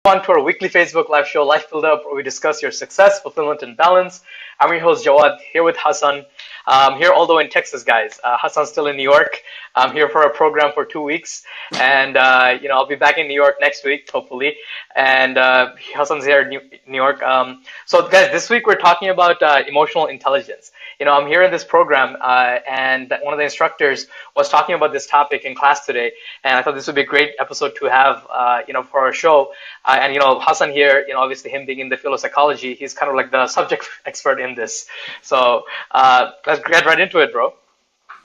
on to our weekly Facebook live show, Life Buildup, where we discuss your success, fulfillment, and balance. I'm your host, Jawad, here with Hassan. Here, although in Texas, guys. Hassan's still in New York. I'm here for a program for 2 weeks. And, I'll be back in New York next week, hopefully. And Hassan's here in New York. So, guys, this week we're talking about emotional intelligence. I'm here in this program, and one of the instructors was talking about this topic in class today. And I thought this would be a great episode to have, for our show. And Hassan here, obviously him being in the field of psychology, he's kind of like the subject expert in this. So let's get right into it, bro.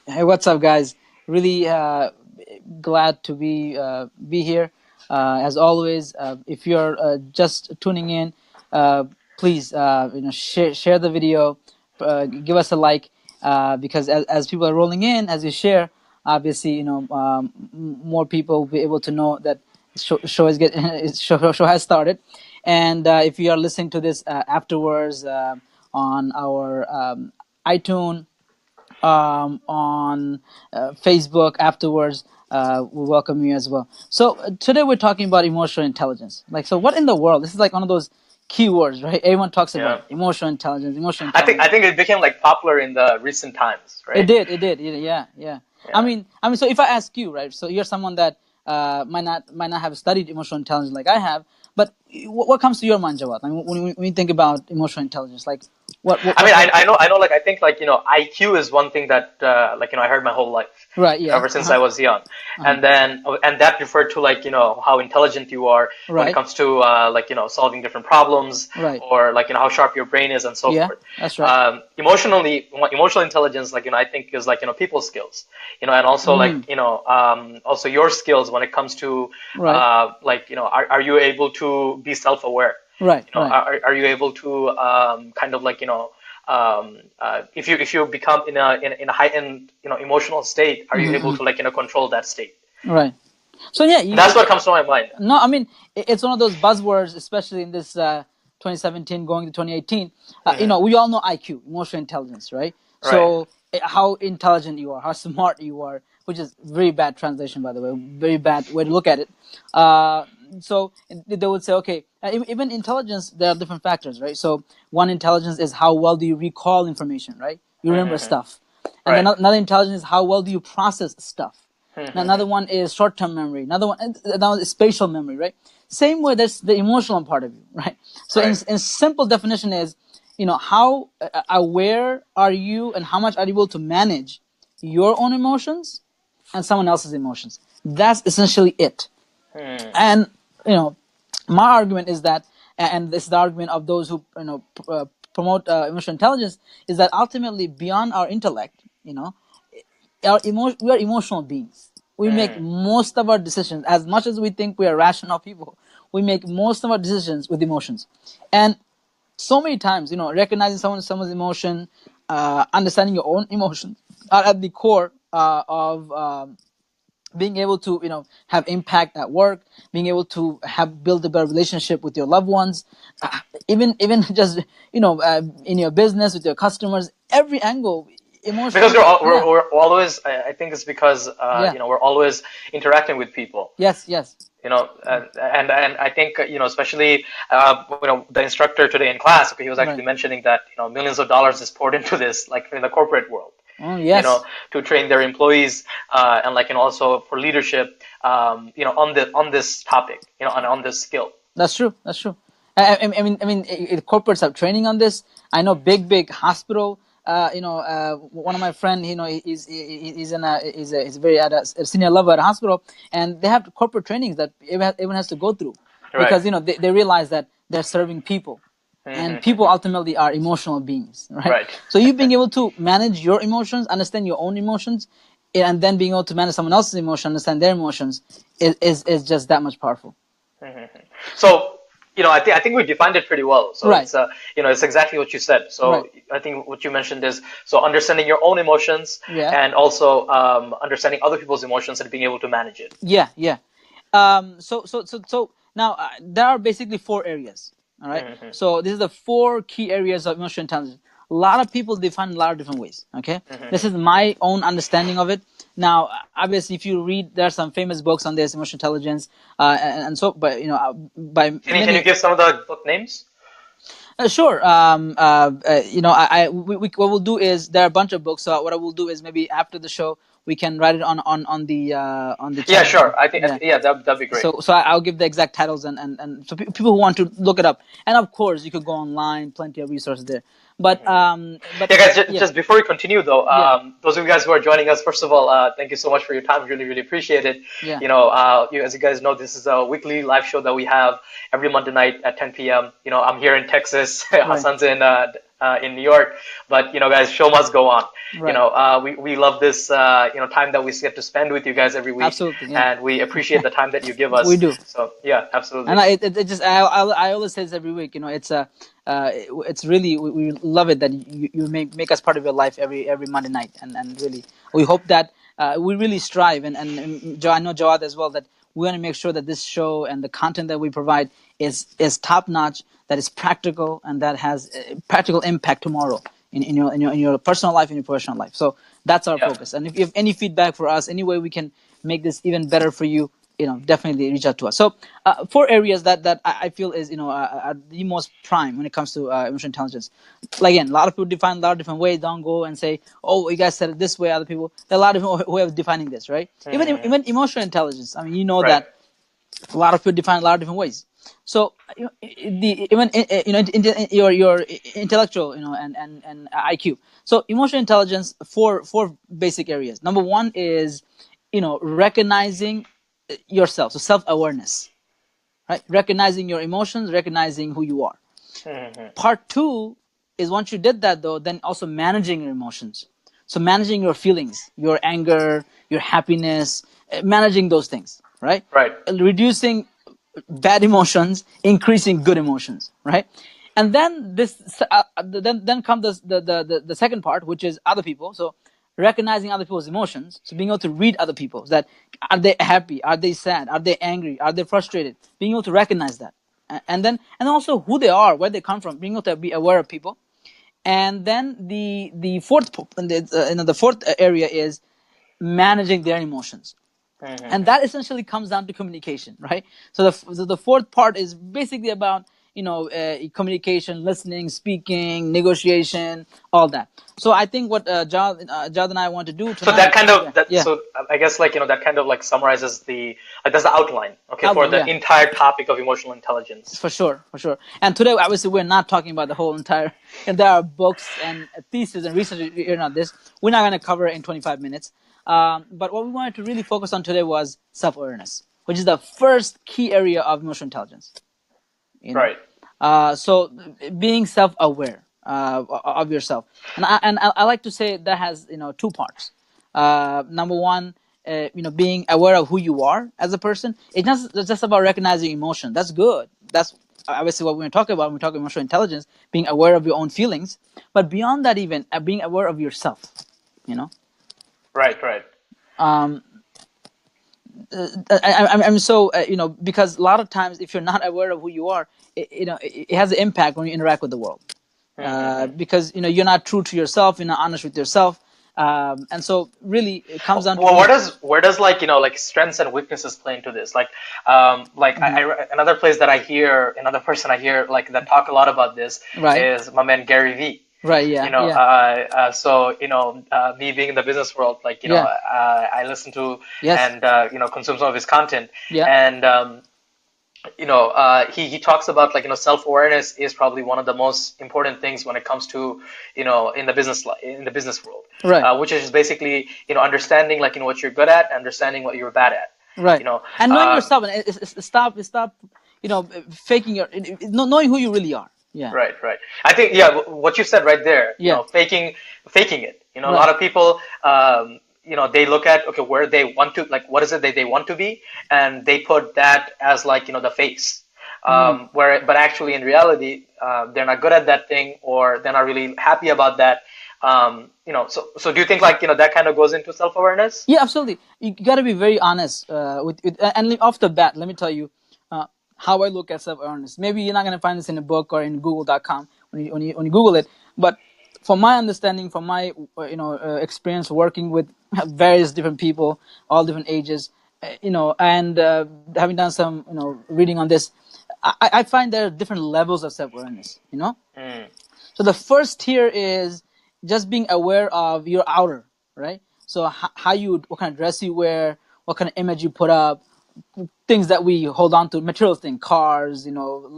Hey, what's up, guys? Really glad to be here. As always, if you're just tuning in, please share the video, give us a like, because as people are rolling in, as you share, obviously more people will be able to know that show has started. And if you are listening to this afterwards on our iTunes, on Facebook afterwards, we welcome you as well. So today we're talking about emotional intelligence. So what in the world? This is like one of those keywords, right? Everyone talks about emotional intelligence. I think it became like popular in the recent times, right? It did. Yeah. I mean, so if I ask you, right? So you're someone that might not have studied emotional intelligence like I have, but what comes to your mind, Jawad? I mean, when you think about emotional intelligence, like what I know. Like I think, IQ is one thing that I heard my whole life. Right. Yeah. Ever since I was young, and that referred to how intelligent you are when it comes to solving different problems, or how sharp your brain is and so forth. That's right. Emotional intelligence, I think is people skills, and also also your skills when it comes to are you able to be self-aware? Right. Are you able to if you become in a heightened emotional state, are you able to control that state? Right. So yeah, that's what comes to my mind. No, I mean it's one of those buzzwords, especially in this 2017 going to 2018. We all know IQ, emotional intelligence, right? So how intelligent you are, how smart you are, which is very bad translation, by the way, very bad way to look at it. So they would say, okay, even intelligence, there are different factors, right? So one intelligence is how well do you recall information, right? You remember stuff. And then another intelligence is how well do you process stuff. Another one is short-term memory. Another one is spatial memory, right? Same way, there's the emotional part of you, right? So in simple definition is, how aware are you and how much are you able to manage your own emotions and someone else's emotions. That's essentially it. And my argument is that, and this is the argument of those who promote emotional intelligence, is that ultimately beyond our intellect, we are emotional beings. We make most of our decisions, as much as we think we are rational people, we make most of our decisions with emotions. And so many times, recognizing someone's emotion, understanding your own emotions are at the core of being able to have impact at work, being able to build a better relationship with your loved ones, even just in your business with your customers, every angle. Because we're always, I think it's because we're always interacting with people. Yes. And I think especially the instructor today in class, he was actually mentioning that millions of dollars is poured into this, like in the corporate world. Oh, yes. To train their employees and also for leadership on this topic, and on this skill. That's true. I mean, corporates have training on this. I know big hospital. One of my friend, he's very at a senior level at a hospital, and they have corporate trainings that everyone has to go through, because they realize that they're serving people, and people ultimately are emotional beings, right? So you being able to manage your emotions, understand your own emotions, and then being able to manage someone else's emotion, understand their emotions, is just that much powerful. So. I think we defined it pretty well. So it's it's exactly what you said. So I think what you mentioned is understanding your own emotions, and also understanding other people's emotions and being able to manage it. Yeah. So now there are basically 4 areas. All right. So this is the 4 key areas of emotional intelligence. a lot of people define a lot of different ways. Okay, this Mm-hmm. is my own understanding of it. Now, obviously, if you read, there are some famous books on this emotional intelligence, and so, but by Can you many. give some of the book names? Sure. What we'll do is there are a bunch of books. So what I will do is maybe after the show we can write it on the Yeah, chat. sure. Yeah. Yeah, that'd be great. So I'll give the exact titles and so people who want to look it up. And of course, you could go online, plenty of resources there. But Yeah, guys, yeah, just before we continue though, yeah, those of you guys who are joining us, first of all, thank you so much for your time. Really, really appreciate it. yeah, As you guys know, this is a weekly live show that we have every Monday night at 10 p.m. I'm here in Texas, right, Hassan's in New York, but guys, show must go on. right, We love this, time that we get to spend with you guys every week, absolutely, yeah, and we appreciate the time that you give we us. do. So yeah, absolutely. And it just I always say this every week. It's it's really we love it that you make us part of your life every Monday night, and really we hope that we really strive and I know Jawad as well, that we want to make sure that this show and the content that we provide is top notch, that is practical, and that has practical impact tomorrow in your personal life, in your professional life. So that's our Yeah. focus. And if you have any feedback for us, any way we can make this even better for you, definitely reach out to us. So four areas that I feel is are the most prime when it comes to emotional intelligence. Like, again, a lot of people define a lot of different ways. Don't go and say, oh, you guys said it this way. Other people, there are a lot of people who are defining this, right? Mhm. Even emotional intelligence. I mean, Right. that a lot of people define a lot of different ways. So the even your intellectual and IQ. So emotional intelligence, four basic areas. Number one is recognizing yourself, so self awareness, right? Recognizing your emotions, recognizing who you are. Mhm. Part two is, once you did that though, then also managing your emotions. So managing your feelings, your anger, your happiness, managing those things, right? Right. Reducing bad emotions, increasing good emotions, right? And then then comes the second part, which is other people. So recognizing other people's emotions, so being able to read other people's, that are they happy, are they sad, are they angry, are they frustrated, being able to recognize that, and also who they are, where they come from, being able to be aware of people. And then the fourth area is managing their emotions, and Mhm. that essentially comes down to communication, right? So the fourth part is basically about communication, listening, speaking, negotiation, all that. So I think what Jad and I want to do So that tonight, kind yeah, of that yeah, so I guess that kind of summarizes the that's the outline, okay, for outline, the yeah, entire topic of emotional intelligence. for sure, for sure. And today, obviously, we're not talking about the whole entire. And there are books and theses and research on this. We're not going to cover it in 25 minutes. But what we wanted to really focus on today was self-awareness, which is the first key area of emotional intelligence. You know, Right. so being self-aware of yourself, and I like to say that has two parts. Number one, being aware of who you are as a person. It's just about recognizing emotion. That's good. That's obviously what we're going to talk about when we talk emotional intelligence. Being aware of your own feelings, but beyond that, even being aware of yourself. You know, Right. Right. um, I'm so because a lot of times if you're not aware of who you are, it has an impact when you interact with the world. Mhm. Because you're not true to yourself, you're not honest with yourself, and so really it comes down to Well, where does strengths and weaknesses play into this? Mhm. Another place that I hear, another person I hear that talk a lot about this Right, is my man Gary Vee. right, yeah, yeah, Me being in the business world, yeah, I listen to yes, and consume some of his content, yeah, and he talks about self awareness is probably one of the most important things when it comes to in the in the business world, right, which is basically understanding what you're good at, understanding what you're bad at, right, you know. and knowing Um, yourself, and stop faking knowing who you really are. Yeah, Right, right. I think, yeah, what you said right there, yeah, faking it. A right, lot of people, they look at, okay, where they want to, what is it that they want to be, and they put that as the face. mm. But actually in reality, they're not good at that thing, or they're not really happy about that. So do you think that kind of goes into self-awareness? Yeah, absolutely. You got to be very honest with and off the bat. Let me tell you uh, how I look at self awareness. Maybe you're not going to find this in a book or in Google.com when you Google it, but from my understanding, from my experience working with various different people, all different ages, and having done some reading on this, I find there are different levels of self-awareness. Mm. So the first tier is just being aware of your outer, right? So how what kind of dress you wear, what kind of image you put up, things that we hold on to, material things, cars,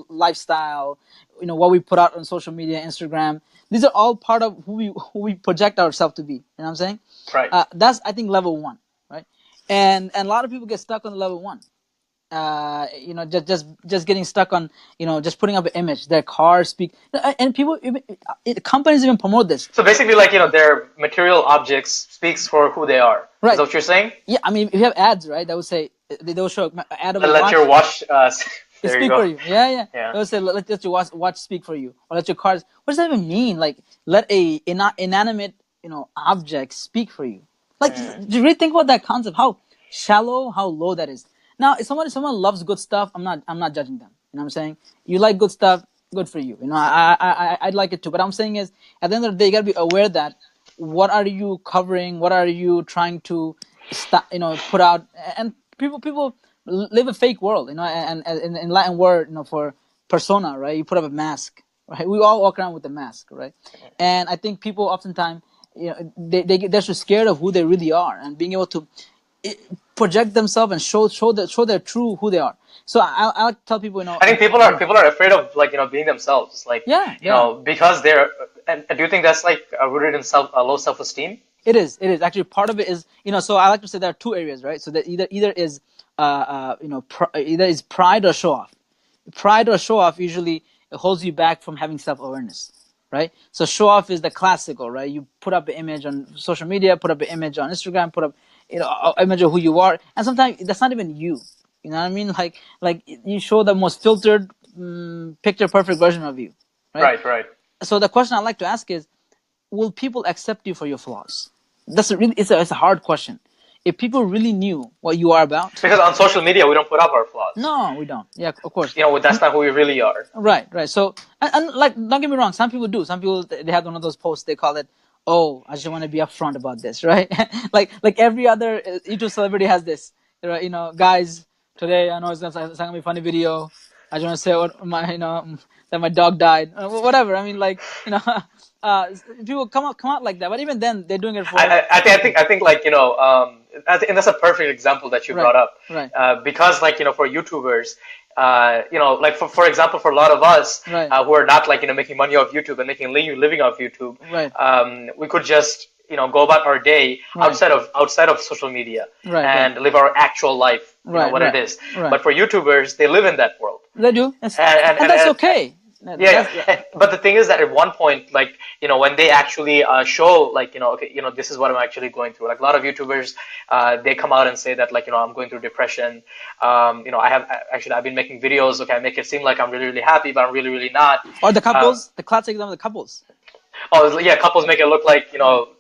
lifestyle, what we put out on social media, Instagram. These are all part of who we project ourselves to be. You know what I'm saying? Right. That's, I think, level one, right? And a lot of people get stuck on level one. Just getting stuck on, just putting up an image. Their cars speak, and people, companies even promote this. So basically, like, their material objects speaks for who they are. Right. Is that what you're saying? Yeah, I mean, if you have ads, right, that would say, they'll show an ad of a Let watch. your watch there speak you go. for you. Yeah. Yeah. They would say, let your watch speak for you, or let your cars. What does that even mean? Like, let a inanimate object speak for you. Like, do you really think about that concept? How shallow, how low that is. Now, if someone loves good stuff, I'm not judging them. You know what I'm saying? You like good stuff, good for you. I'd like it too. But I'm saying is, at the end of the day, you gotta be aware that what are you covering? What are you trying to put out? And people live a fake world, and in Latin word, for persona, right? You put up a mask, right? We all walk around with a mask, right? And I think people oftentimes, they're so scared of who they really are, and being able to project themselves and show their true who they are. So I like to tell people, I think people are afraid of, like, being themselves, like, because they're. And do you think that's like rooted in low self-esteem? It is actually part of it is, so I like to say there are two areas, right? So that either is either is pride or show off. Pride or show off usually holds you back from having self-awareness, right? So show off is the classical, right? You put up an image on social media, put up an image on Instagram, put up an image of who you are, and sometimes that's not even you. You know what I mean? Like you show the most filtered, picture perfect version of you, right? Right. So the question I like to ask is, will people accept you for your flaws? It's a hard question. If people really knew what you are about, because on social media we don't put up our flaws. No, we don't. Yeah, of course. That's not who we really are. Right. So, and like, don't get me wrong. Some people do. Some people, they have one of those posts. They call it, "Oh, I just want to be upfront about this," right? like every other YouTube celebrity has this. Right? Guys, today I know it's gonna be a funny video. I just want to say that my dog died. Whatever. I mean, like, people come out like that. But even then, they're doing it for. I think like, and that's a perfect example that you brought up. Right. Because, like, for YouTubers, like for example, for a lot of us who are not, like, making money off YouTube and making living off YouTube, we could just go about our day outside of social media and live our actual life, what it is. But for YouTubers, they live in that world. They do, and that's okay. But the thing is that at one point, like, when they actually show, like, okay, this is what I'm actually going through. Like, a lot of YouTubers, they come out and say that, like, I'm going through depression. I've been making videos. Okay, I make it seem like I'm really, really happy, but I'm really, really not. Or the couples, the classic example of the couples. Oh yeah, couples make it look like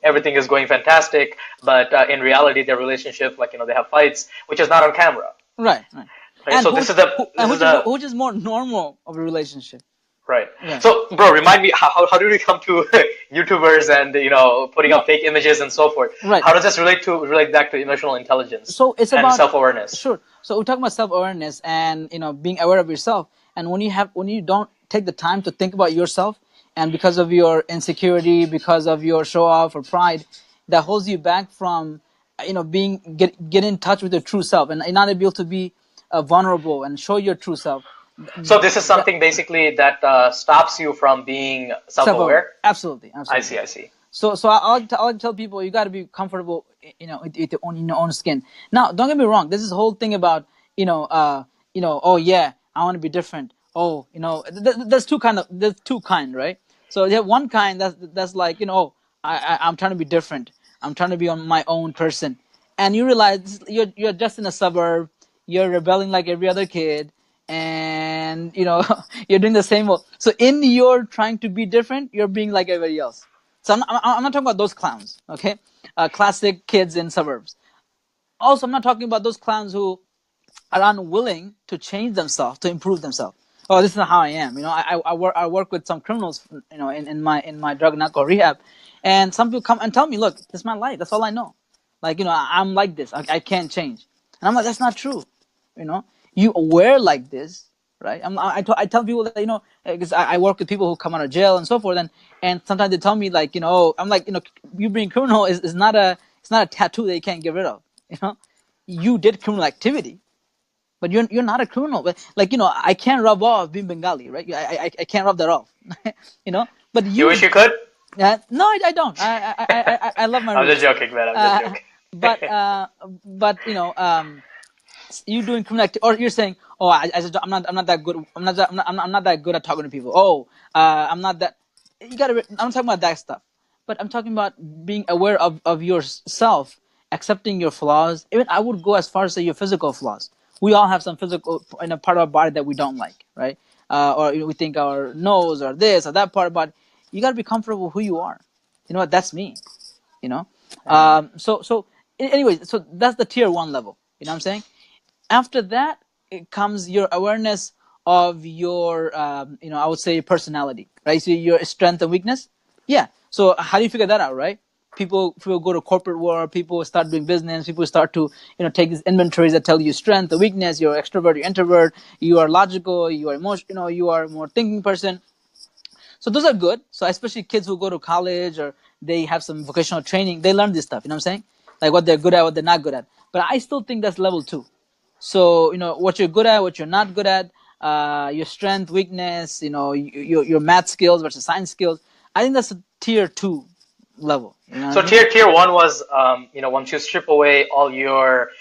everything is going fantastic, but in reality, their relationship, like, they have fights, which is not on camera. Right. And so which is more normal of a relationship. Right. So, bro, remind me, how did we come to YouTubers and putting up fake images and so forth? Right. How does this relate back to emotional intelligence? So it's about self-awareness. Sure. So we're talking about self-awareness and being aware of yourself. And when you don't take the time to think about yourself, and because of your insecurity, because of your show off or pride, that holds you back from get in touch with your true self and not able to be vulnerable and show your true self. So this is something basically that stops you from being self-aware? Absolutely. I see. So I like to tell people, you got to be comfortable, in your own skin. Now, don't get me wrong. This is the whole thing about, oh yeah, I want to be different. Oh, there's two kind, right? So you have one kind that's like, I'm trying to be different. I'm trying to be on my own person. And you realize you're just in a suburb. You're rebelling like every other kid. And you're doing the same old. So in your trying to be different, you're being like everybody else. So I'm not talking about those clowns, okay? Classic kids in suburbs. Also, I'm not talking about those clowns who are unwilling to change themselves, to improve themselves. oh, this is not how I am. I work with some criminals, in my drug and alcohol rehab, and some people come and tell me, look, this is my life. That's all I know. Like, I'm like this. I can't change. And I'm like, that's not true. You know, you were like this, right? I tell people that, because I work with people who come out of jail and so forth, and sometimes they tell me like, I'm like, you being criminal is not a tattoo that you can't get rid of. You did criminal activity, but you're not a criminal. But like, I can't rub off being Bengali, right? I can't rub that off, But You wish you could? no, I don't. I love my I'm just roots. joking, man. I'm just joking. But you doing criminal activity, or you're saying, oh, I'm not that good. I'm not that good at talking to people. Oh, I'm not that. I'm not talking about that stuff, but I'm talking about being aware of yourself, accepting your flaws. Even I would go as far as say your physical flaws. We all have some physical in a part of our body that we don't like, right? Or we think our nose or this or that part, but you got to be comfortable with who you are. You know what? That's me. You know. Anyways, so that's the tier 1 level. You know what I'm saying? After that, it comes your awareness of your, I would say personality, right? So your strength and weakness. Yeah. So how do you figure that out, right? People go to corporate world. People start doing business. People start to, take these inventories that tell you strength, the weakness. You're extrovert, you're introvert. You are logical. You are emotional. You are a more thinking person. So those are good. So especially kids who go to college or they have some vocational training, they learn this stuff. You know what I'm saying? Like what they're good at, what they're not good at. But I still think that's level 2. So, what you're good at, what you're not good at, your strength, weakness, your math skills versus science skills. I think that's a tier 2 level. So tier 1 was, once you strip away all your,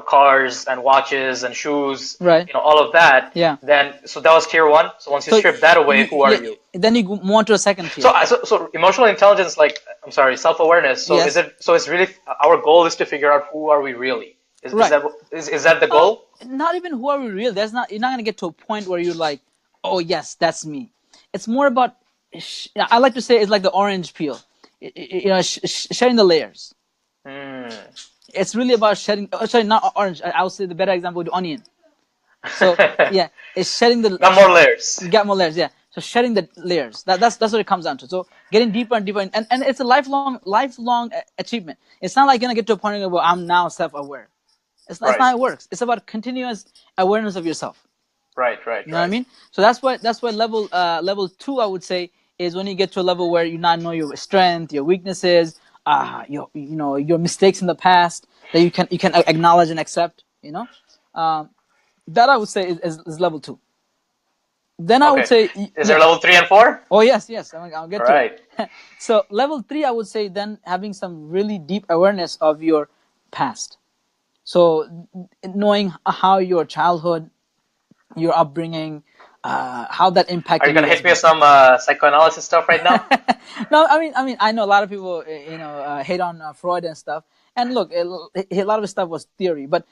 cars and watches and shoes, right? All of that. Yeah. Then, so that was tier 1. So once you strip that away, who are you? Then you move on to a second tier. So emotional intelligence, self-awareness. So yes. it's really, our goal is to figure out who are we really. Right. Is that the goal? Not even who are we really. You're not going to get to a point where you're like, oh yes, that's me. It's more about, I like to say it's like the orange peel. Shedding the layers. It's really about shedding. Oh, sorry, not orange. I would say the better example would be onion. So yeah, it's shedding the. Got more layers. Got more layers. Yeah. So shedding the layers. That's what it comes down to. So getting deeper and deeper, and it's a lifelong achievement. It's not like you're gonna get to a point where I'm now self-aware. That's not how it works. It's about continuous awareness of yourself. Right. You know what I mean? So that's why level 2, I would say, is when you get to a level where you not know your strength, your weaknesses, your mistakes in the past that you can acknowledge and accept. That I would say is level 2. Then I would say, is there level 3 and 4? Oh yes. I'll get to it. So level 3, I would say, then having some really deep awareness of your past. So knowing how your childhood, your upbringing, how that impacted. Are you gonna hit me with some psychoanalysis stuff right now? No, I mean, I know a lot of people, hate on Freud and stuff. And look, a lot of his stuff was theory, but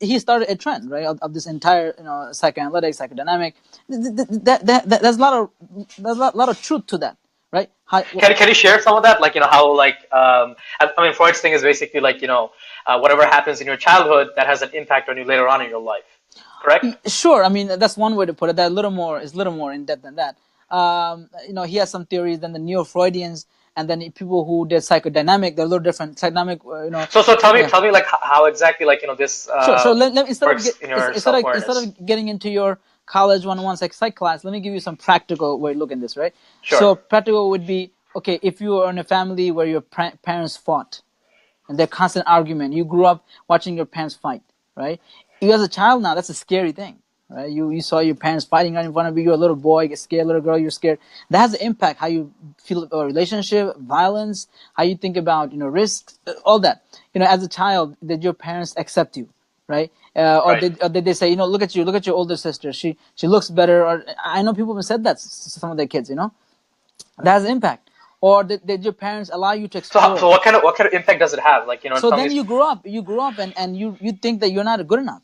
he started a trend, right, of this entire, psychoanalytic, psychodynamic. There's a lot of truth to that, right? Can you share some of that? Like, how, Freud's thing is basically like, whatever happens in your childhood that has an impact on you later on in your life. Correct? Sure. I mean, that's one way to put it. That is a little more in depth than that. He has some theories. Then the Neo-Freudians, and then people who did psychodynamic, they're a little different. Psychodynamic, So tell me, like, how exactly, like, this sure. So instead of getting into your college 101 psych class, let me give you some practical way to look at this, right? Sure. So practical would be, okay, if you are in a family where your parents fought, and they're constant argument, you grew up watching your parents fight, right? You as a child now, that's a scary thing, right? You saw your parents fighting right in front of you. You're a little boy, you get scared. Little girl, you're scared. That has an impact how you feel about relationship, violence, how you think about risks, all that. As a child, did your parents accept you, right? Or did they say, look at your older sister. She looks better. Or I know people have said that to some of their kids. That has an impact. Or did your parents allow you to explore? So what kind of impact does it have? Like, So then you grow up and you think that you're not good enough.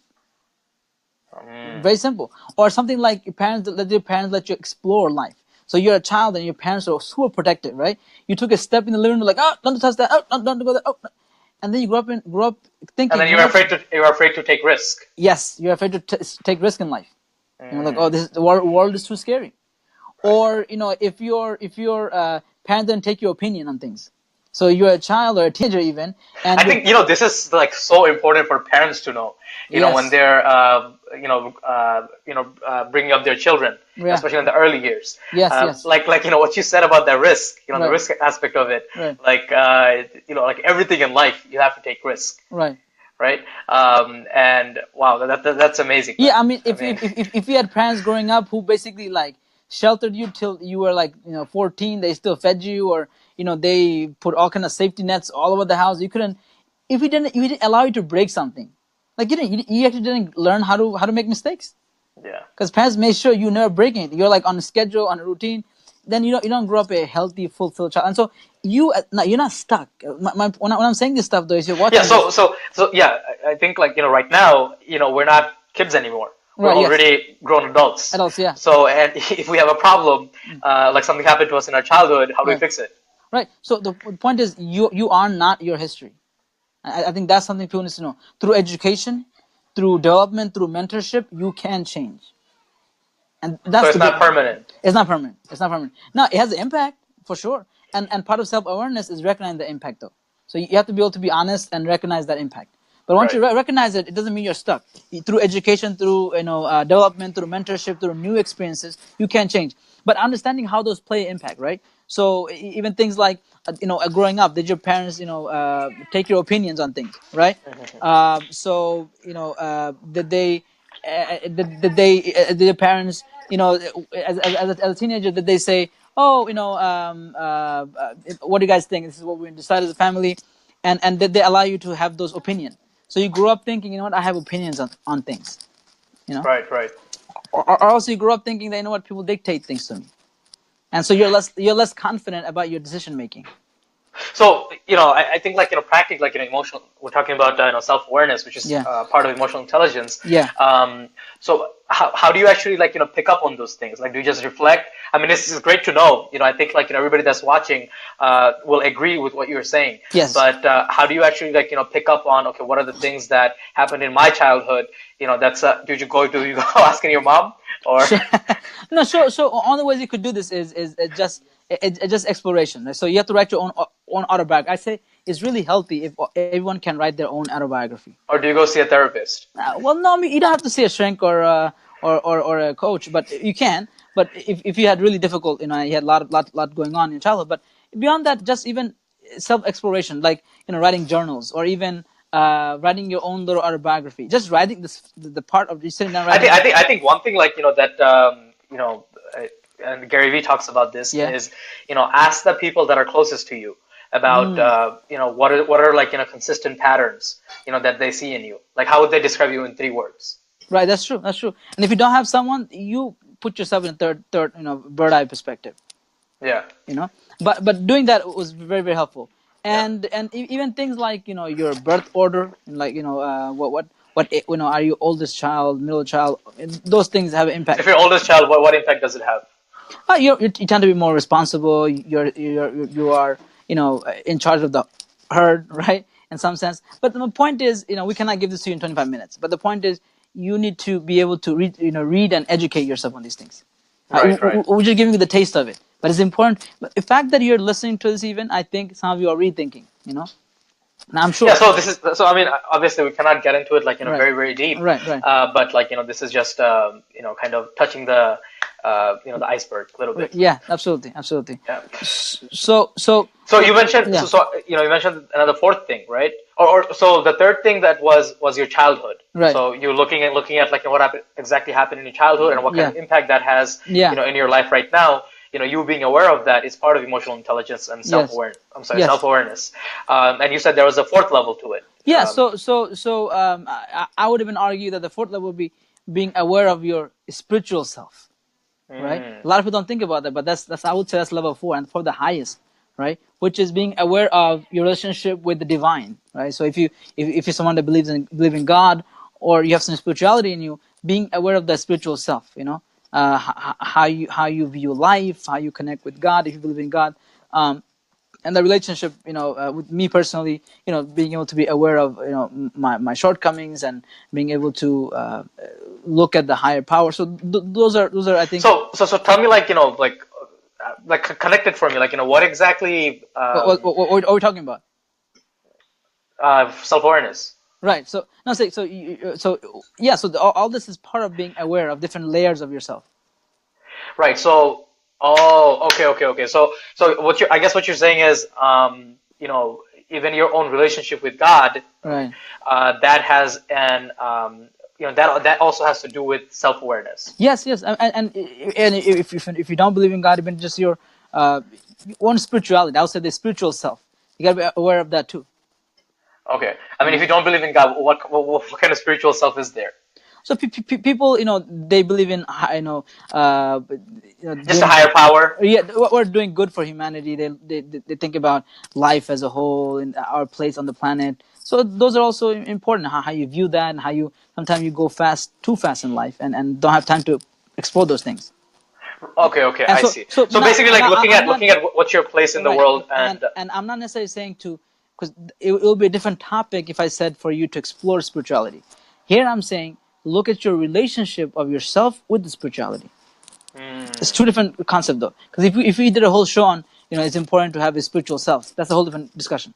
Very simple. Or something like your parents let you explore life. So you're a child and your parents are super protective, right? You took a step in the living room, like, oh, don't touch that, oh, don't go there, oh. And then you grow up thinking. And then you're afraid to take risk. Yes, you're afraid to take risk in life. Like, oh, the world is too scary. Or if your parents didn't take your opinion on things, so you're a child or a teenager even, and I think this is like so important for parents to know. When yes, they're bringing up their children, yeah, especially in the early years. yes, Like what you said about the risk, the right, risk aspect of it. right, Like like everything in life, you have to take risk, right. right? And wow, that's amazing, man. Yeah, I mean, I mean, if you had parents growing up who basically like sheltered you till you were like 14, they still fed you, or they put all kind of safety nets all over the house. You couldn't, if he didn't allow you to break something, like you actually didn't learn how to make mistakes. yeah. Because parents make sure you never break anything. You're like on a schedule, on a routine. Then you don't grow up a healthy, fulfilled child. And so you're not stuck. When I'm saying this stuff though, is you're Yeah, watching this. so yeah, I think like right now, we're not kids anymore. We're Right? Yes. already grown adults. Adults. Yeah. So, and if we have a problem, like something happened to us in our childhood, how do we Right. fix it? Right. So the point is, you are not your history. I think that's something people need to know. Through education, through development, through mentorship, you can change. And So that's it's the not big. permanent. It's not permanent. It's not permanent. Now it has an impact for sure. And part of self-awareness is recognizing the impact though. So you have to be able to be honest and recognize that impact. But once you Right. recognize it, it doesn't mean you're stuck. Through education, through development, through mentorship, through new experiences, you can change. But understanding how those play impact, right? So even things like growing up, did your parents take your opinions on things, right? So did they did your parents as a teenager, did they say, oh, what do you guys think, this is what we decided as a family, and did they allow you to have those opinions? So you grew up thinking, what, I have opinions on things, Right. Right. or also you grew up thinking that, what, people dictate things to me, and so you're less confident about your decision making. So, I think like, practically like, emotional, we're talking about, self-awareness, which is Yeah, part of emotional intelligence. yeah, So how do you actually like, pick up on those things? Like, do you just reflect? I mean, this is great to know. I think like, everybody that's watching, will agree with what you're saying. yes. But, how do you actually like, pick up on, okay, what are the things that happened in my childhood? That's, do you go asking your mom or? So, no, so one of the ways you could do this is just exploration. Right? So you have to write your own autobiography. I say it's really healthy if everyone can write their own autobiography. Or do you go see a therapist? Well, no, I mean, you don't have to see a shrink or a coach, but you can. But if you had really difficult, you had a lot going on in your childhood. But beyond that, just even self exploration, like writing journals, or even writing your own little autobiography. Just writing the part of you sitting down writing. I think one thing like that and Gary Vee talks about this Yeah. is ask the people that are closest to you about what are like consistent patterns that they see in you, like how would they describe you in 3 words? Right, that's true. That's true. And if you don't have someone, you put yourself in third, bird eye perspective. Yeah. But doing that was very, very helpful. And even things like your birth order, and like what are you oldest child, middle child? Those things have an impact. If your oldest child, what impact does it have? You tend to be more responsible. You are in charge of the herd, right? In some sense. But the point is, we cannot give this to you in 25 minutes. But the point is, you need to be able to read and educate yourself on these things. Right. We're just giving you the taste of it. But it's important. But the fact that you're listening to this, even, I think some of you are rethinking. And I'm sure. Yeah, so I mean, obviously we cannot get into it like Right. very, very deep. Right. But like this is just kind of touching the the iceberg a little bit. Yeah, absolutely. Yeah. So So you mentioned Yeah. so you mentioned another fourth thing, right? Or so the third thing that was your childhood. Right. So you're looking at like what exactly happened in your childhood and what kind of impact that has Yeah. in your life right now. You being aware of that is part of emotional intelligence and self-awareness. I'm sorry, Yes. self-awareness. And you said there was a fourth level to it. Yeah, I would even argue that the fourth level would be being aware of your spiritual self, right? A lot of people don't think about that, but that's I would say that's level 4, and for the highest, right? Which is being aware of your relationship with the divine, right? So if you're someone that believe in God, or you have some spirituality in you, being aware of the spiritual self, how you view life, how you connect with God, if you believe in God. and the relationship, with me personally, being able to be aware of, my shortcomings, and being able to look at the higher power. So those are I think. So tell me, like, connect it for me, like, what exactly, What are we talking about? self-awareness. Right. So no, say so. So yeah. So all this is part of being aware of different layers of yourself. Right. So, oh, okay. So I guess what you're saying is, even your own relationship with God, Right. that has an, that also has to do with self-awareness. Yes. Yes. And if you don't believe in God, even just your uh, own spirituality, I would say the spiritual self, you gotta be aware of that too. Okay. I mean, if you don't believe in God, what kind of spiritual self is there? So people, they believe in Just a doing, higher power. yeah, what we're doing good for humanity. They think about life as a whole and our place on the planet. So those are also important. How you view that, and how you sometimes you go too fast in life, and don't have time to explore those things. Okay, And I so see. so So now, basically, like, now looking I'm at not what's your place in the right, world, and and and I'm not necessarily saying to, because it will be a different topic if I said for you to explore spirituality. Here I'm saying look at your relationship of yourself with the spirituality. It's two different concepts though. Because if we did a whole show on, it's important to have a spiritual self. That's a whole different discussion.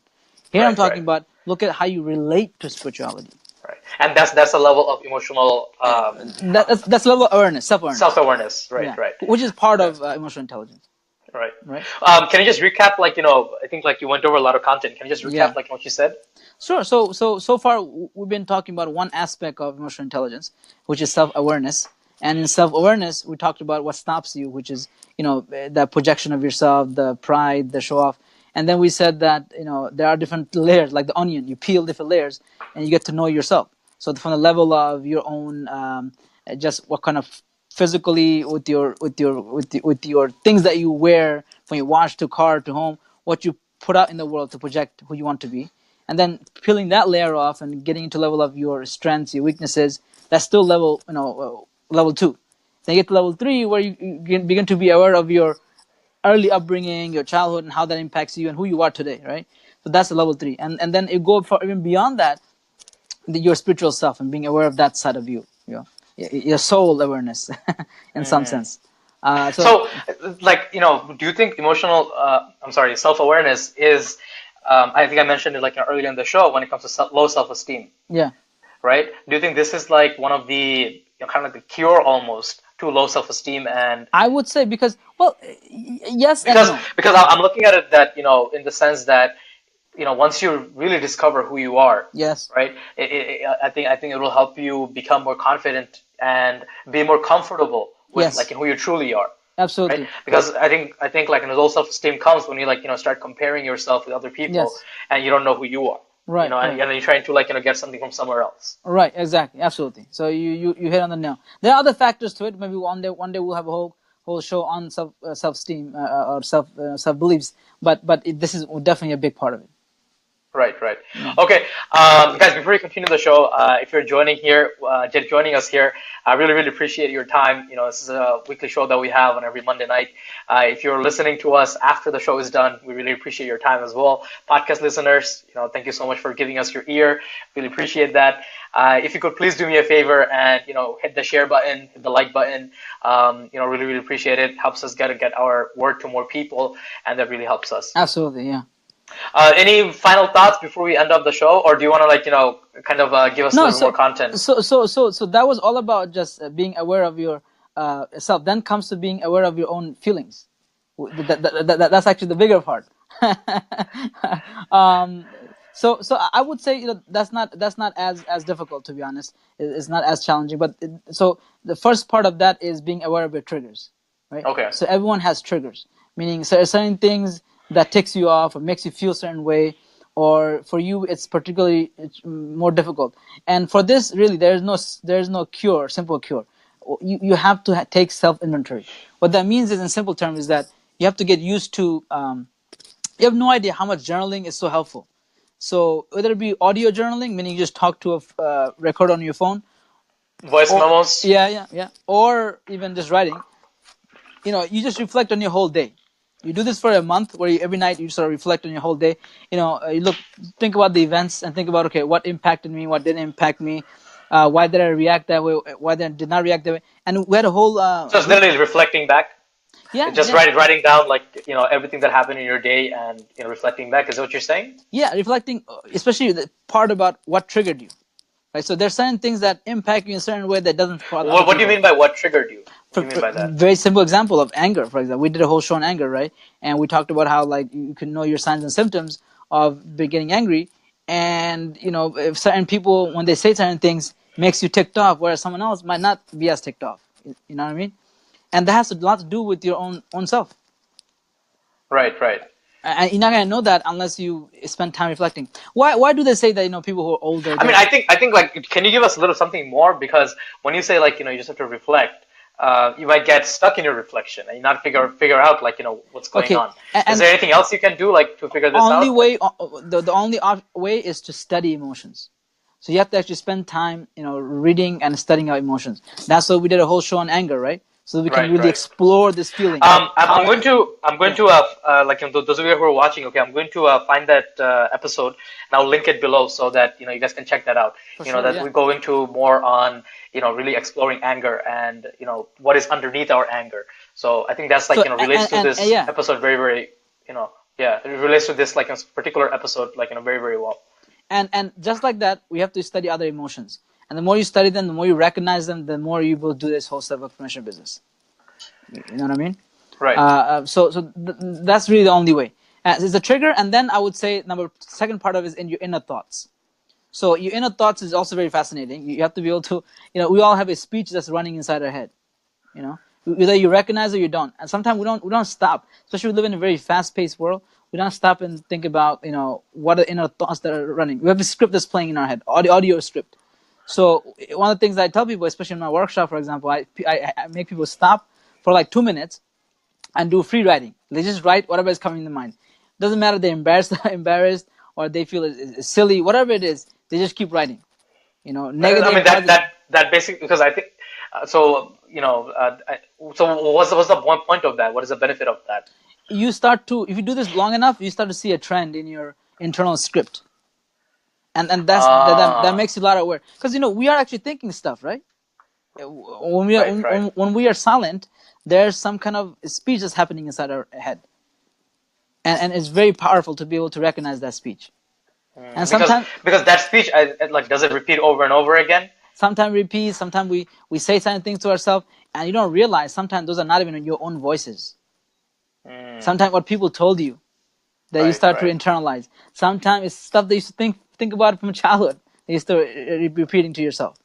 Here I'm right, talking right, about look at how you relate to spirituality. right, and that's a level of emotional, That's level of awareness, self awareness. self-awareness. Right, Yeah, right. which is part Okay. of emotional intelligence, Right. right? Can you just recap, like, I think, like, you went over a lot of content. Can you just recap, Yeah. like, what you said? Sure. So far we've been talking about one aspect of emotional intelligence, which is self awareness. And in self awareness, we talked about what stops you, which is the projection of yourself, the pride, the show off. And then we said that there are different layers, like the onion. You peel different layers, and you get to know yourself. So from the level of your own, just what kind of physically with your things that you wear, from your watch to car to home, what you put out in the world to project who you want to be, and then peeling that layer off and getting into level of your strengths, your weaknesses. That's still level two. Then you get to level three, where you begin to be aware of your early upbringing, your childhood, and how that impacts you and who you are today, right? So that's the level three, and then you go for even beyond that, your spiritual self, and being aware of that side of you, your soul awareness, in some sense. So So, like, do you think emotional, I'm sorry, self-awareness is, I think I mentioned it, like, earlier in the show, when it comes to low self-esteem, yeah, right? Do you think this is like one of the, kind of like the cure almost to low self-esteem? And I would say, because, well, yes and because no. I'm looking at it that, in the sense that, once you really discover who you are, Yes, right? I think it will help you become more confident and be more comfortable with, like, yes, who you truly are, right? absolutely, Because I think like, low self-esteem comes when you, like, start comparing yourself with other people, yes, and you don't know who you are, right, and, right. then you're trying to, like, get something from somewhere else. Right, exactly, absolutely. So you hit on the nail. There are other factors to it. Maybe one day we'll have a whole show on self esteem, or self beliefs. But this is definitely a big part of it. Right, right. Yeah. Okay, guys, before we continue the show, if you're joining here, just joining us here, I really, really appreciate your time. This is a weekly show that we have on every Monday night. If you're listening to us after the show is done, we really appreciate your time as well. Podcast listeners, thank you so much for giving us your ear. Really appreciate that. If you could please do me a favor and, hit the share button, hit the like button. Really, really appreciate it. Helps us get our word to more people, and that really helps us. Absolutely, yeah. Any final thoughts before we end up the show, or do you want to, like, kind of, give us a No, little more content? so that was all about just being aware of your self. Then comes to being aware of your own feelings. That's actually the bigger part. um, so I would say, that's not as difficult, to be honest. It's not as challenging. But so the first part of that is being aware of your triggers, right? Okay. So everyone has triggers, meaning certain things that ticks you off or makes you feel a certain way, or for you it's more difficult. And for this, really, there is no cure, simple cure. You have to take self inventory. What that means is, in simple terms, is that you have to get used to. You have no idea how much journaling is so helpful. So whether it be audio journaling, meaning you just talk to a record on your phone, Voice or memos. yeah, or even just writing. You just reflect on your whole day. You do this for a month, where every night you sort of reflect on your whole day. Think about the events and think about, okay, what impacted me, what didn't impact me, why did I react that way, why did I did not react that way, and we had a whole. So it's literally reflecting back. Yeah, Just yeah, writing down like everything that happened in your day and reflecting back. Is that what you're saying? yeah, reflecting, especially the part about what triggered you. Right, so there's certain things that impact you in a certain way that doesn't for other What do you people. mean by what triggered you? What do you mean by that? Very simple example of anger, for example. We did a whole show on anger, right? And we talked about how like you can know your signs and symptoms of getting angry, and if certain people, when they say certain things, makes you ticked off, whereas someone else might not be as ticked off. You know what I mean? And that has a lot to do with your own self. Right, right. And you're not gonna know that unless you spend time reflecting. Why do they say that people who are older? I mean, I think like, can you give us a little something more? Because when you say like you just have to reflect, you might get stuck in your reflection and you not figure out like what's going Okay, on. and Is there anything else you can do like to figure this only out? way the only way is to study emotions. So you have to actually spend time, reading and studying our emotions. That's why we did a whole show on anger, right? So that we can Right, really right. explore this feeling. I'm going to like those of you who are watching. Okay, I'm going to find that episode and I'll link it below so that you guys can check that out. For sure, That yeah. we go into more on really exploring anger and what is underneath our anger. So I think that's like relates to this yeah. episode very very yeah, it relates to this like a particular episode like very very well. And just like that, we have to study other emotions. And the more you study them, the more you recognize them, the more you will do this whole self-explanation business. You know what I mean? Right. That's really the only way. It's a trigger, and then I would say second part of it is in your inner thoughts. So your inner thoughts is also very fascinating. You have to be able to, we all have a speech that's running inside our head. Either you recognize it or you don't. And sometimes we don't stop. Especially we live in a very fast-paced world. We don't stop and think about, what are inner thoughts that are running. We have a script that's playing in our head, audio script. So one of the things I tell people, especially in my workshop, for example, I make people stop for like 2 minutes and do free writing. They just write whatever is coming to mind. Doesn't matter if they're embarrassed or they feel it's silly, whatever it is, they just keep writing. Negative. I mean that basically, because I think so so what's the point of that? What is the benefit of that? You start to, if you do this long enough, you start to see a trend in your internal script, and that makes you a lot aware, because we are actually thinking stuff, right? When we are Right. when we are silent, there's some kind of speech that's happening inside our head, and it's very powerful to be able to recognize that speech. And sometimes because that speech like does it repeat over and over again? Sometimes repeat, sometimes we say certain things to ourselves, and you don't realize sometimes those are not even your own voices. Sometimes what people told you that you start to internalize. Sometimes it's stuff that you used to think about from childhood that you start repeating to yourself.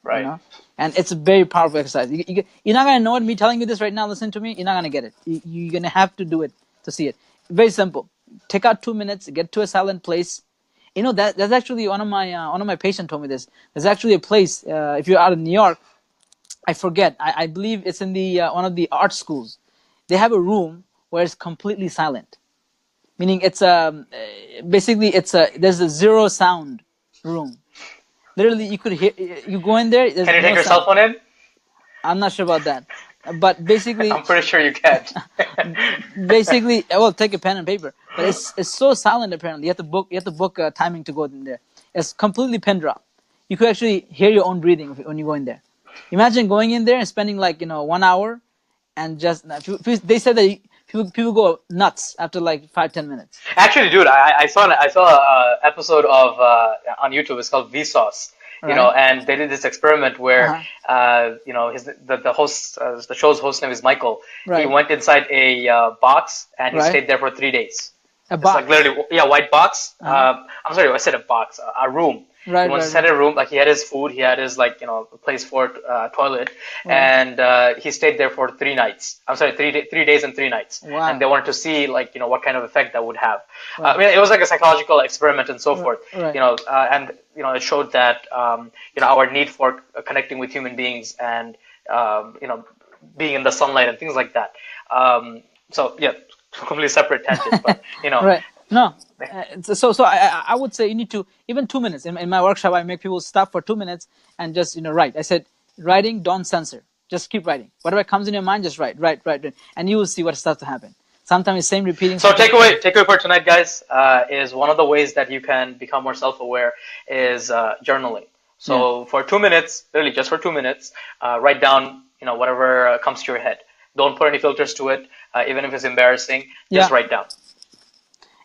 Right. And it's a very powerful exercise. You're not going to know it. Me telling you this right now, listen to me, you're not going to get it. You're going to have to do it to see it. Very simple. Take out 2 minutes, get to a silent place. That's actually one of my patients told me this. There's actually a place, if you're out of New York, I forget. I believe it's in the one of the art schools. They have a room where it's completely silent, meaning it's basically there's a zero sound room. Literally, you could hear, you go in there. Can you take your cell phone in? I'm not sure about that, but basically, I'm pretty sure you can. basically, well, take a pen and paper. But it's so silent. Apparently, you have to book timing to go in there. It's completely pin drop. You could actually hear your own breathing when you go in there. Imagine going in there and spending 1 hour, and just they said that people go nuts after 5-10 minutes. Actually, dude, I saw a episode of on YouTube. It's called Vsauce. And they did this experiment where the host, the show's host name is Michael. Right. He went inside a box and he stayed there for 3 days. A box. It's like literally, white box. I'm sorry, I said a box, a room. Right. He went inside a room, like he had his food, he had his place for toilet, and he stayed there for 3 nights. I'm sorry, 3 days and 3 nights. Wow. And they wanted to see what kind of effect that would have. I mean, it was like a psychological experiment and so forth. Right. And it showed that our need for connecting with human beings and being in the sunlight and things like that. So yeah, completely separate tangent, but Right. No. So I would say you need to, even 2 minutes. In my workshop, I make people stop for 2 minutes and just write. I said, writing, don't censor. Just keep writing. Whatever comes in your mind, just write, and you will see what starts to happen. Sometimes it's same repeating. So takeaway for tonight, guys, is one of the ways that you can become more self-aware is journaling. So for 2 minutes, really just for 2 minutes, write down whatever comes to your head. Don't put any filters to it, even if it's embarrassing. Just write down.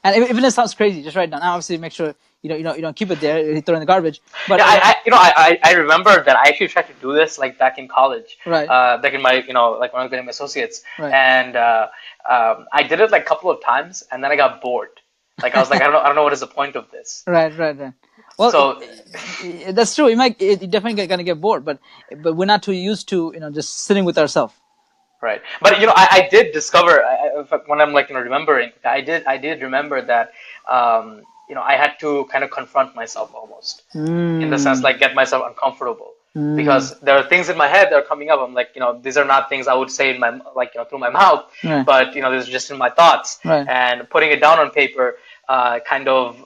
And even if it sounds crazy, just write down. Obviously, make sure you don't keep it there. You throw it in the garbage. But yeah, I remember that I actually tried to do this like back in college, right? Back in my like when I was getting my associates, right. And I did it like a couple of times, and then I got bored. Like I was like, I don't know what is the point of this. Right. Well, so that's true. You're definitely gonna get bored, but we're not too used to just sitting with ourselves. Right, but I did discover when I'm like remembering, I did remember that I had to kind of confront myself almost in the sense like get myself uncomfortable because there are things in my head that are coming up. I'm like these are not things I would say in my through my mouth, but these are just in my thoughts, and putting it down on paper kind of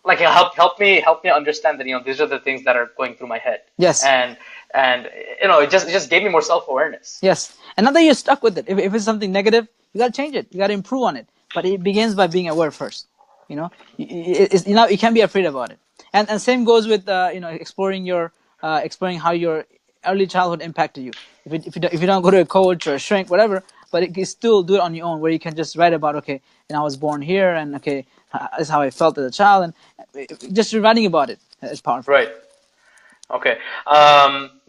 like help me understand that these are the things that are going through my head. Yes. And it just gave me more self-awareness. Yes. And not that you're stuck with it. If it's something negative, you got to change it. You got to improve on it. But it begins by being aware first. You can't be afraid about it. And same goes with exploring how your early childhood impacted you. If you don't go to a coach or a shrink, whatever, but you still do it on your own, where you can just write about, okay, I was born here, and okay, this is how I felt as a child, and just writing about it is powerful. Right. Okay.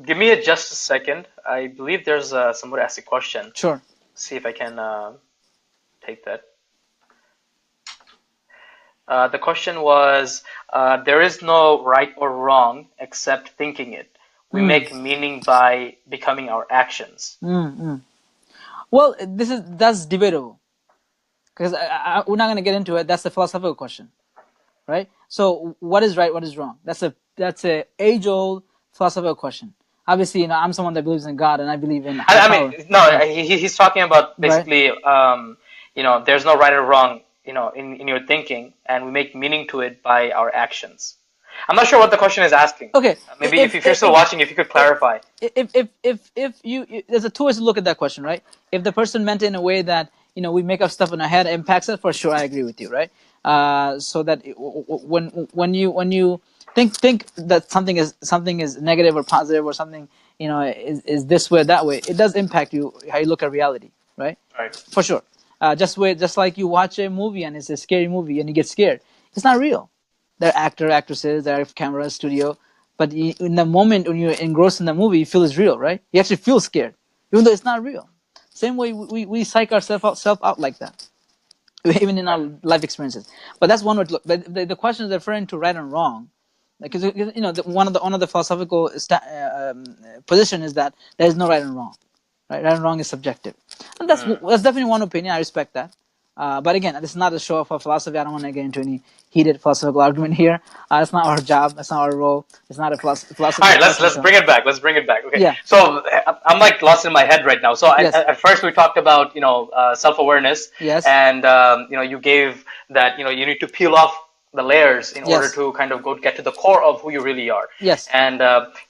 Give me just a second. I believe there's somebody asked a question. Sure. See if I can take that. The question was, there is no right or wrong except thinking it. We make meaning by becoming our actions. Well, that's debatable, because we're not going to get into it. That's a philosophical question, right? So what is right, what is wrong? That's a age-old philosophical question. Obviously, I'm someone that believes in God, and I believe in. He's talking about basically, there's no right or wrong, in your thinking, and we make meaning to it by our actions. I'm not sure what the question is asking. Okay. Maybe if you're still watching, if you could clarify. If you there's two ways to look at that question, right? If the person meant it in a way that we make up stuff in our head impacts it, for sure, I agree with you, right? So that when you think that something is negative or positive, or something is this way or that way, it does impact you, how you look at reality, right? Right. For sure. Just like you watch a movie and it's a scary movie and you get scared, it's not real. There are actresses, there are cameras, studio, but in the moment when you're engrossed in the movie, you feel it's real, right? You actually feel scared, even though it's not real. Same way we psych ourselves out like that, even in our life experiences. But that's one way to look. But the question is referring to right and wrong, because one of the philosophical position is that there is no right and wrong. Right and wrong is subjective, and that's definitely one opinion. I respect that. But again, this is not a show for philosophy. I don't want to get into any heated philosophical argument here. That's not our job. That's not our role. It's not a philosophy. All right, let's bring it back. Okay. Yeah. So I'm like lost in my head right now. So at first we talked about self-awareness. Yes. And you gave that you need to peel off the layers in order to kind of get to the core of who you really are. Yes. And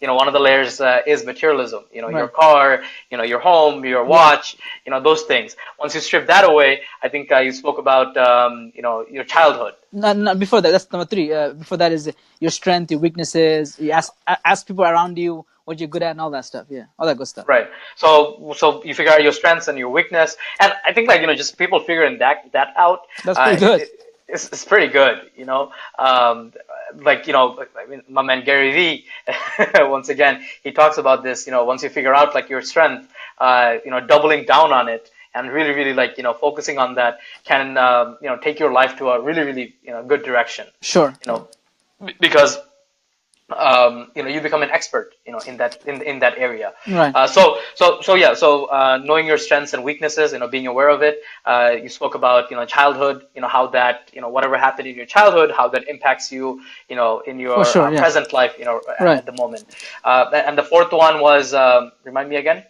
one of the layers is materialism. Your car, your home, your watch, those things. Once you strip that away, I think you spoke about your childhood. No, before that, that's number 3. Before that is your strength, your weaknesses. You ask people around you what you're good at and all that stuff. Yeah, all that good stuff. Right. So you figure out your strengths and your weakness, and I think just people figuring that out. That's pretty good. It's pretty good, I mean, my man Gary Vee, once again, he talks about this, once you figure out like your strength, doubling down on it and really, really focusing on that can, take your life to a really, really, good direction. Sure. Because you become an expert, in that area. Right. So knowing your strengths and weaknesses, being aware of it. You spoke about, childhood, how that, whatever happened in your childhood, how that impacts you, in your present life, right. at the moment. And the fourth one was, remind me again.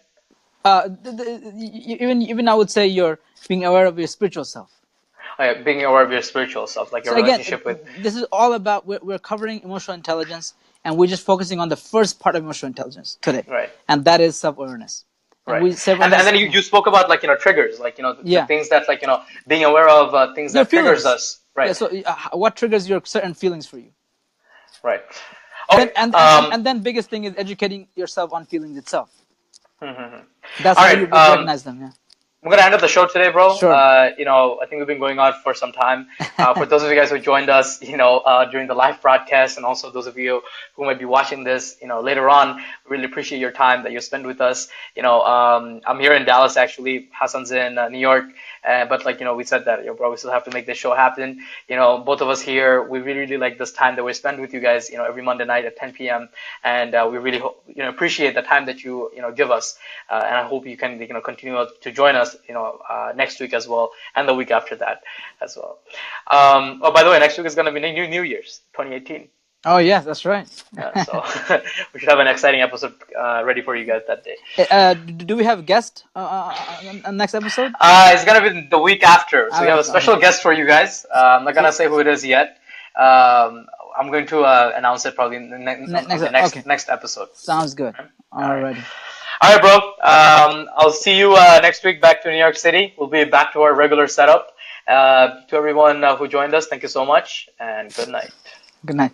Even I would say you're being aware of your spiritual self. Being aware of your spiritual self, like your relationship with. This is all about, we're covering emotional intelligence, and we're just focusing on the first part of emotional intelligence today. Right. And that is self-awareness. Right. several And has then you spoke about like, triggers, like, the yeah, things that like, being aware of things your that triggers feelings. us. Yeah. Right. So what triggers your certain feelings for you? Right. Then Okay. and then biggest thing is educating yourself on feelings itself. Mhm. That's All how right. you recognize them. Yeah. I'm gonna end up the show today, bro. Sure. I think we've been going on for some time. For those of you guys who joined us, during the live broadcast, and also those of you who might be watching this, later on, really appreciate your time that you spend with us. I'm here in Dallas, actually. Hassan's in New York, but like, we said that, bro, we still have to make this show happen. Both of us here, we really, really like this time that we spend with you guys, every Monday night at 10 p.m. And we really, appreciate the time that you, give us. And I hope you can, continue to join us, next week as well, and the week after that as well. Oh, by the way, next week is going to be New Year's, 2018. Oh yeah, that's right. So we should have an exciting episode ready for you guys that day. Do we have a guest on next episode? It's gonna be the week after, so we have a special guest for you guys. I'm not gonna say who it is yet. I'm going to announce it probably in the next episode. Sounds good. Alrighty. All right, bro. I'll see you next week back to New York City. We'll be back to our regular setup. To everyone who joined us, thank you so much, and good night. Good night.